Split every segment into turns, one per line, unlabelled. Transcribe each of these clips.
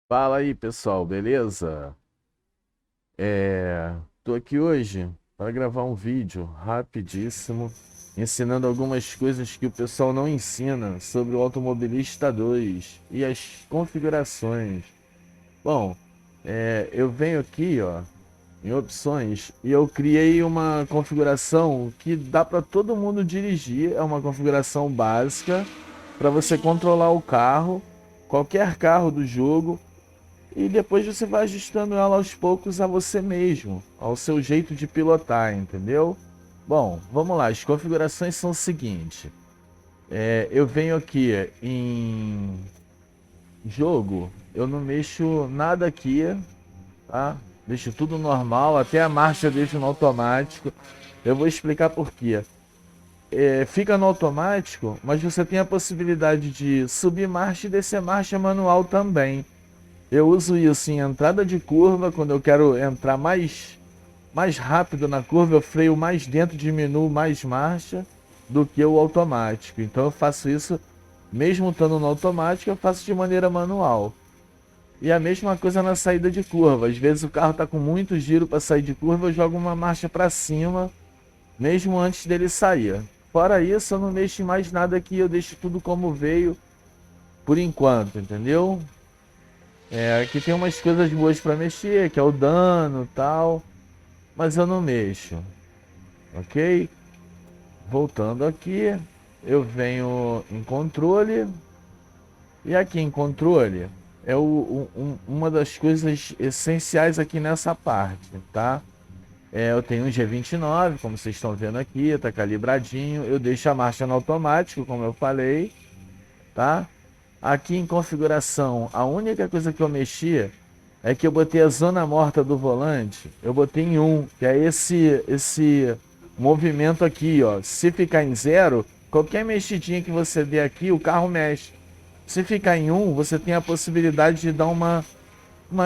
Fala aí, pessoal, beleza? Tô aqui hoje para gravar um vídeo rapidíssimo, ensinando algumas coisas que o pessoal não ensina sobre o Automobilista 2 e as configurações. Bom, eu venho aqui, ó, em opções e eu criei uma configuração que dá para todo mundo dirigir. É uma configuração básica para você controlar o carro, qualquer carro do jogo. E depois você vai ajustando ela aos poucos a você mesmo, ao seu jeito de pilotar, entendeu? Bom, vamos lá. As configurações são o seguinte. Eu venho aqui em jogo, eu não mexo nada aqui, tá? Deixo tudo normal, até a marcha eu deixo no automático. Eu vou explicar por quê. Fica no automático, mas você tem a possibilidade de subir marcha e descer marcha manual também. Eu uso isso em entrada de curva, quando eu quero entrar mais rápido na curva, eu freio mais dentro, diminuo mais marcha do que o automático. Então eu faço isso, mesmo estando no automático, eu faço de maneira manual. E a mesma coisa na saída de curva. Às vezes o carro está com muito giro para sair de curva, eu jogo uma marcha para cima, mesmo antes dele sair. Fora isso, eu não mexo em mais nada aqui, eu deixo tudo como veio por enquanto, entendeu? Aqui tem umas coisas boas para mexer, que é o dano e tal, mas eu não mexo, ok? Voltando aqui, eu venho em controle, e aqui em controle é uma das coisas essenciais aqui nessa parte, tá? Eu tenho um G29, como vocês estão vendo aqui, tá calibradinho, eu deixo a marcha no automático, como eu falei, tá? Aqui em configuração, a única coisa que eu mexi é que eu botei a zona morta do volante, eu botei em 1, que é esse movimento aqui, ó. Se ficar em 0, qualquer mexidinha que você der aqui, o carro mexe. Se ficar em 1, você tem a possibilidade de dar uma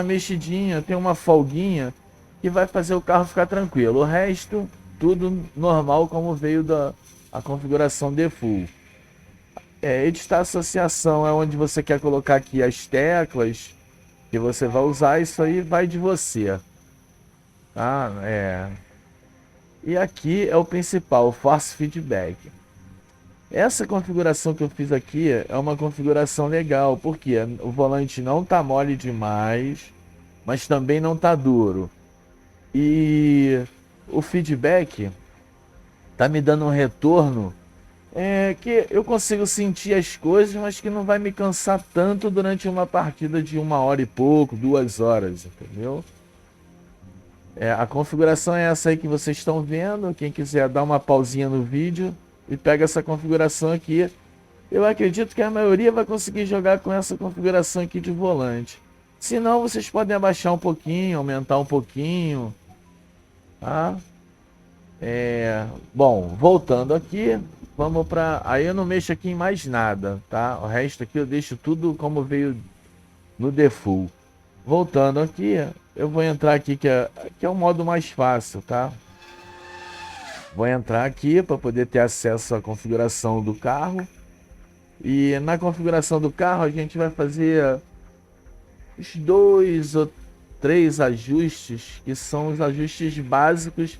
mexidinha, tem uma folguinha que vai fazer o carro ficar tranquilo. O resto, tudo normal como veio da a configuração default. Editar associação é onde você quer colocar aqui as teclas que você vai usar, isso aí vai de você, tá? E aqui é o principal, o Force Feedback. Essa configuração que eu fiz aqui é uma configuração legal, porque o volante não tá mole demais, mas também não tá duro. E o feedback tá me dando um retorno que eu consigo sentir as coisas, mas que não vai me cansar tanto durante uma partida de 1 hora e pouco, 2 horas, entendeu? A configuração é essa aí que vocês estão vendo. Quem quiser dar uma pausinha no vídeo e pega essa configuração aqui. Eu acredito que a maioria vai conseguir jogar com essa configuração aqui de volante. Se não, vocês podem abaixar um pouquinho, aumentar um pouquinho, tá? Bom, voltando aqui, vamos para. Aí eu não mexo aqui em mais nada, tá? O resto aqui eu deixo tudo como veio no default. Voltando aqui, eu vou entrar aqui que é o modo mais fácil, tá? Vou entrar aqui para poder ter acesso à configuração do carro. E na configuração do carro a gente vai fazer os 2 ou 3 ajustes, que são os ajustes básicos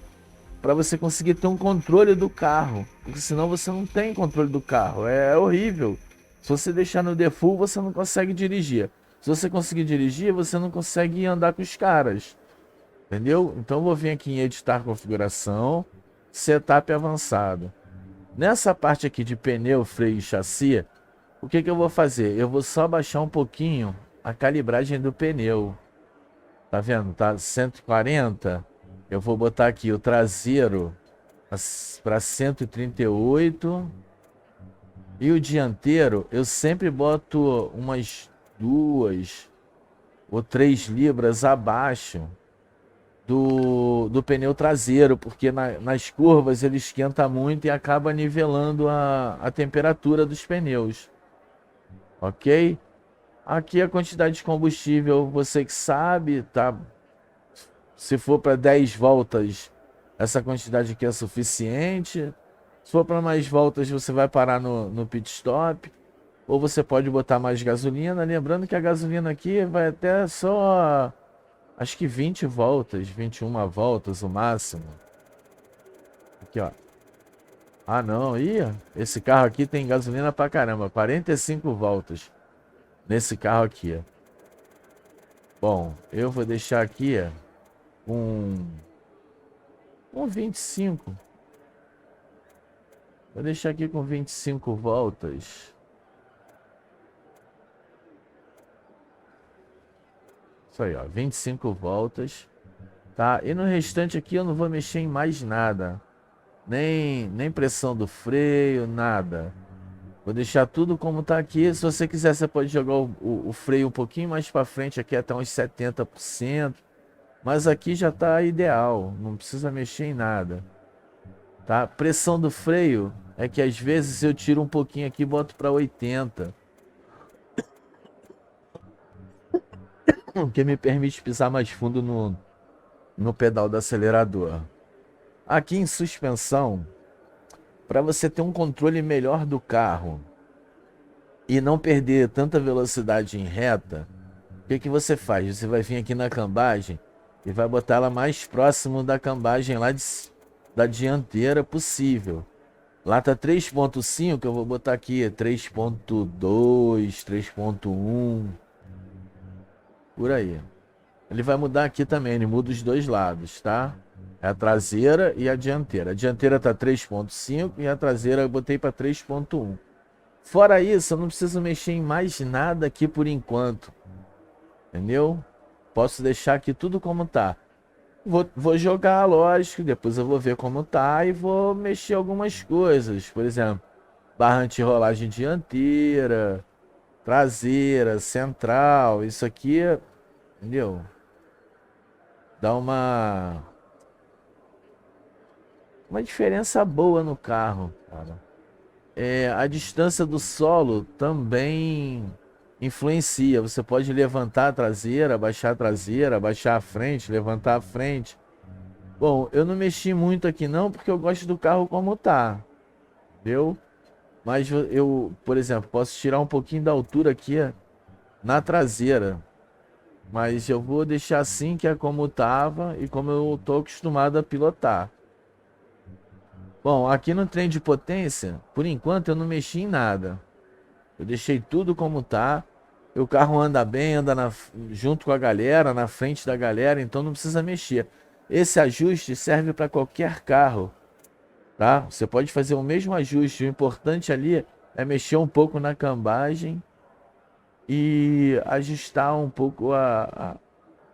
para você conseguir ter um controle do carro, porque senão você não tem controle do carro, é horrível. Se você deixar no default, você não consegue dirigir. Se você conseguir dirigir, você não consegue andar com os caras, entendeu? Então eu vou vir aqui em editar configuração, setup avançado. Nessa parte aqui de pneu, freio e chassi, o que eu vou fazer? Eu vou só baixar um pouquinho a calibragem do pneu. Tá vendo? Tá 140. Eu vou botar aqui o traseiro para 138 e o dianteiro eu sempre boto umas 2 ou 3 libras abaixo do pneu traseiro, porque nas curvas ele esquenta muito e acaba nivelando a temperatura dos pneus, ok? Aqui a quantidade de combustível você que sabe, tá? Se for para 10 voltas, essa quantidade aqui é suficiente. Se for para mais voltas, você vai parar no pit stop. Ou você pode botar mais gasolina. Lembrando que a gasolina aqui vai até só, acho que 20 voltas, 21 voltas o máximo. Aqui, ó. Ah, não. Ih, esse carro aqui tem gasolina pra caramba. 45 voltas nesse carro aqui. Bom, eu vou deixar aqui um 25. Vou deixar aqui com 25 voltas. Isso aí, ó. 25 voltas. Tá? E no restante aqui eu não vou mexer em mais nada. Nem pressão do freio, nada. Vou deixar tudo como tá aqui. Se você quiser, você pode jogar o freio um pouquinho mais para frente, aqui até uns 70%. Mas aqui já tá ideal, não precisa mexer em nada. Tá? Pressão do freio é que às vezes eu tiro um pouquinho aqui e boto para 80. O que me permite pisar mais fundo no pedal do acelerador. Aqui em suspensão, para você ter um controle melhor do carro e não perder tanta velocidade em reta, o que que você faz? Você vai vir aqui na cambagem e vai botar ela mais próximo da cambagem lá da dianteira possível. Lá tá 3.5, eu vou botar aqui 3.2, 3.1, por aí. Ele vai mudar aqui também, ele muda os dois lados, tá? É a traseira e a dianteira. A dianteira tá 3.5 e a traseira eu botei para 3.1. Fora isso, eu não preciso mexer em mais nada aqui por enquanto. Entendeu? Posso deixar aqui tudo como tá. Vou jogar, lógico, depois eu vou ver como tá e vou mexer algumas coisas. Por exemplo, barra anti-rolagem dianteira, traseira, central. Isso aqui, entendeu? Dá uma diferença boa no carro, cara. A distância do solo também influencia. Você pode levantar a traseira, baixar a frente, levantar a frente. Bom, eu não mexi muito aqui não, porque eu gosto do carro como tá, entendeu? Mas eu, por exemplo, posso tirar um pouquinho da altura aqui na traseira. Mas eu vou deixar assim, que é como tava e como eu tô acostumado a pilotar. Bom, aqui no trem de potência, por enquanto eu não mexi em nada. Eu deixei tudo como tá. O carro anda bem, anda junto com a galera, na frente da galera, então não precisa mexer. Esse ajuste serve para qualquer carro, tá? Você pode fazer o mesmo ajuste. O importante ali é mexer um pouco na cambagem e ajustar um pouco a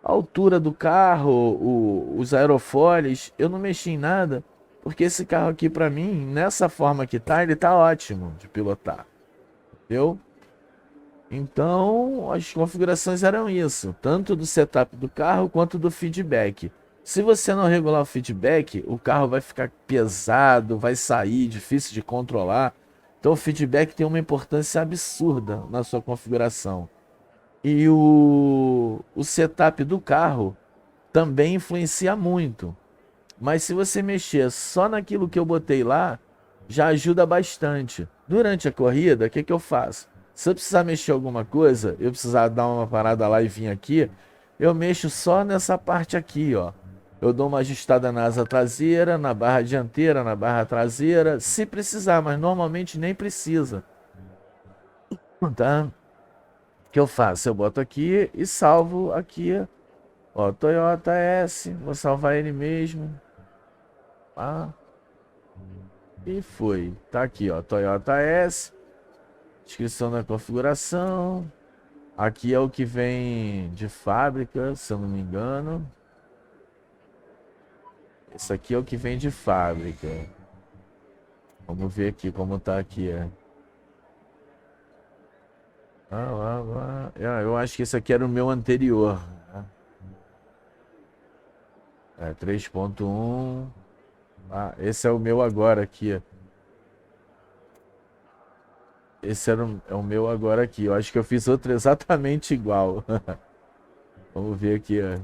altura do carro, os aerofólies. Eu não mexi em nada, porque esse carro aqui para mim, nessa forma que tá, ele tá ótimo de pilotar. Entendeu? Então, as configurações eram isso, tanto do setup do carro quanto do feedback. Se você não regular o feedback, o carro vai ficar pesado, vai sair, difícil de controlar. Então, o feedback tem uma importância absurda na sua configuração. E o setup do carro também influencia muito. Mas se você mexer só naquilo que eu botei lá, já ajuda bastante. Durante a corrida, o que que eu faço? Se eu precisar mexer alguma coisa, eu precisar dar uma parada lá e vir aqui, eu mexo só nessa parte aqui, ó. Eu dou uma ajustada na asa traseira, na barra dianteira, na barra traseira, se precisar, mas normalmente nem precisa. Tá? O que eu faço? Eu boto aqui e salvo aqui, ó, Toyota S, vou salvar ele mesmo. Ah, e foi. Tá aqui, ó, Toyota S. Descrição da configuração. Aqui é o que vem de fábrica, se eu não me engano. Esse aqui é o que vem de fábrica. Vamos ver aqui como tá aqui. Eu acho que esse aqui era o meu anterior. É 3.1. Ah, esse é o meu agora aqui. Esse é o meu agora aqui. Eu acho que eu fiz outro exatamente igual. Vamos ver aqui, ó.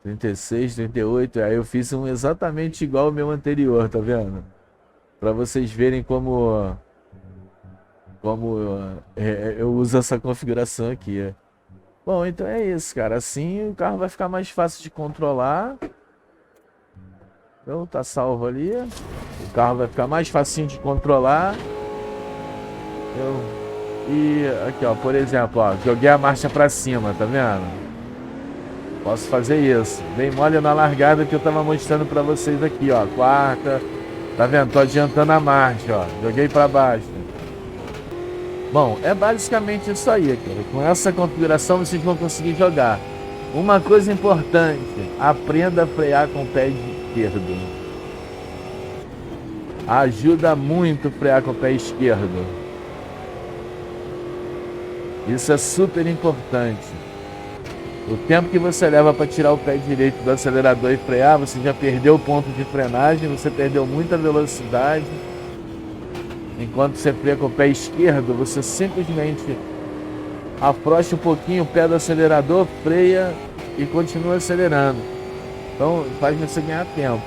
36, 38. Aí eu fiz um exatamente igual ao meu anterior, tá vendo? Pra vocês verem como eu uso essa configuração aqui. Bom, então é isso, cara. Assim o carro vai ficar mais fácil de controlar. Então tá salvo ali. O carro vai ficar mais facinho de controlar. E aqui, ó, por exemplo, ó, joguei a marcha pra cima, tá vendo? Posso fazer isso. Bem mole na largada que eu tava mostrando pra vocês aqui, ó. Quarta. Tá vendo? Tô adiantando a marcha, ó. Joguei pra baixo. Bom, é basicamente isso aí, cara. Com essa configuração vocês vão conseguir jogar. Uma coisa importante, aprenda a frear com o pé esquerdo. Ajuda muito frear com o pé esquerdo. Isso é super importante. O tempo que você leva para tirar o pé direito do acelerador e frear, você já perdeu o ponto de frenagem, você perdeu muita velocidade. Enquanto você freia com o pé esquerdo, você simplesmente afrouxa um pouquinho o pé do acelerador, freia e continua acelerando. Então faz você ganhar tempo.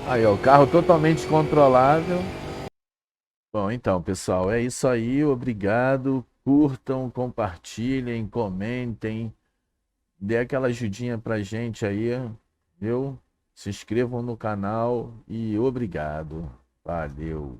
Aí, ó, o carro totalmente controlável. Bom, então, pessoal, é isso aí. Obrigado. Curtam, compartilhem, comentem. Dê aquela ajudinha pra gente aí, viu? Se inscrevam no canal e obrigado. Valeu.